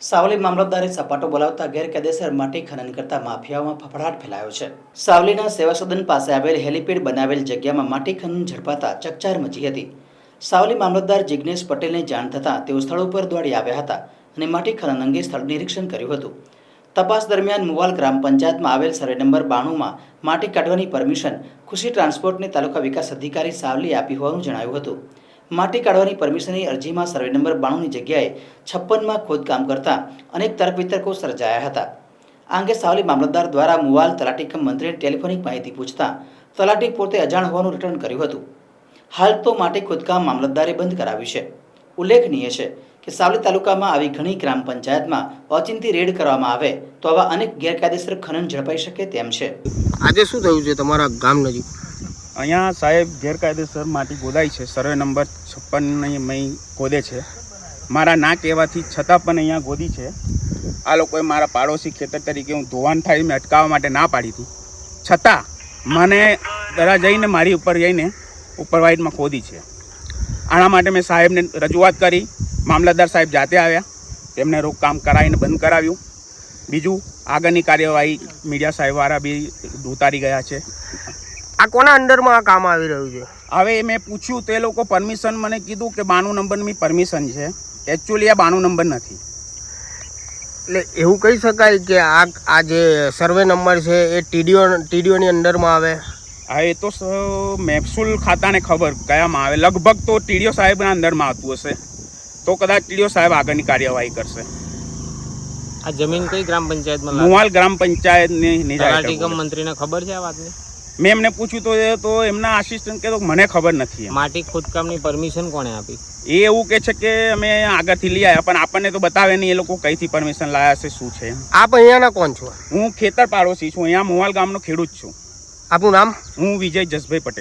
સાવલી મામલતદારે સપાટો બોલાવતા ગેરકાયદેસર માટી ખનન કરતા માફિયાઓમાં ફફડાટ ફેલાયો છે। સાવલીના સેવા સદન પાસે આવેલ હેલીપેડ બનાવેલ જગ્યામાં માટી ખનન ઝડપાતા ચકચાર મચી હતી। સાવલી મામલતદાર જિગ્નેશ પટેલને જાણ થતાં તેઓ સ્થળ ઉપર દોડી આવ્યા હતા અને માટી ખનન અંગે સ્થળ નિરીક્ષણ કર્યું હતું। તપાસ દરમિયાન મુવાલ ગ્રામ પંચાયતમાં આવેલ સર્વે નંબર 92માં માટી કાઢવાની પરમિશન ખુશી ટ્રાન્સપોર્ટને તાલુકા વિકાસ અધિકારી સાવલી આપી હોવાનું જણાવ્યું હતું। માટી કાઢવાની પરમિશનની અરજીમાં સર્વે નંબર 92ની જગ્યાએ 56માં ખોદકામ કરતા અનેક તર્ક વિતર્કો સર્જાયા હતા। આ અંગે સાવલી મામલતદાર દ્વારા મુવાલ તલાટી કમ મંત્રીને ટેલિફોનિક માહિતી પૂછતા તલાટી પોતે અજાણ હોવાનું રિટર્ન કર્યું હતું। હાલ તો માટી ખોદકામ મામલતદારે બંધ કરાવ્યું છે। ઉલ્લેખનીય છે કે સાવલી તાલુકામાં આવી ઘણી ગ્રામ પંચાયતમાં ઓચિંતી રેડ કરવામાં આવે તો આવા અનેક ગેરકાયદેસર ખનન ઝડપાઈ શકે તેમ છે। આજે શું થયું છે તમારા ગામ નજીક? અહીંયા સાહેબ ગેરકાયદેસર માટી ખોદાઈ છે। સર્વે નંબર 56 મય ખોદે છે। મારા ના કહેવાથી છતાં પણ અહીંયા ખોદી છે। આ લોકોએ મારા પાડોશી ખેતર તરીકે હું ધોવાણ થાય મેં અટકાવવા માટે ના પાડી હતી, છતાં મને દરા જઈને મારી ઉપર જઈને ઉપરવાઇટમાં ખોદી છે। આના માટે મેં સાહેબને રજૂઆત કરી। મામલતદાર સાહેબ જાતે આવ્યા, તેમને રોકકામ કરાવીને બંધ કરાવ્યું। બીજું આગળની કાર્યવાહી મીડિયા સાહેબવાળા બી ઉતારી ગયા છે। આ કોના અંડરમાં આ કામ આવી રહ્યું છે? હવે મેં પૂછ્યું તે લોકો પરમિશન મને કીધું કે 92 નંબરની પરમિશન છે। એકચ્યુઅલી આ 92 નંબર નથી। એટલે એવું કહી શકાય કે આ જે સર્વે નંબર છે એ ટીડીઓની અંડરમાં આવે? હા, એ તો મહેસૂલ ખાતાને ખબર કયામાં આવે। લગભગ તો ટીડીઓ સાહેબના અંદરમાં આવતું હશે, તો કદાચ ટીડીઓ સાહેબ આગળની કાર્યવાહી કરશે। આ જમીન કઈ ગ્રામ પંચાયતમાં? મુવાલ ગ્રામ પંચાયતની તલાટી કમ મંત્રીને ખબર છે આ વાતની? મેં એમને પૂછ્યું તો એમના આસિસ્ટન્ટ કે મને ખબર નથી। માટી ખોદકામની પરમિશન કોણે આપી? એ એવું કે છે કે અમે આગળથી લઈ આવ્યા, પણ આપણને તો બતાવે નહીં એ લોકો કઈથી પરમિશન લાયા છે, શું છે। આપ અહીંયાના કોણ છો? હું ખેતર પાડોશી છું, અહીંયા મુવાલ ગામનો ખેડૂત છું। આપનું નામ? હું વિજય જસભાઈ પટેલ।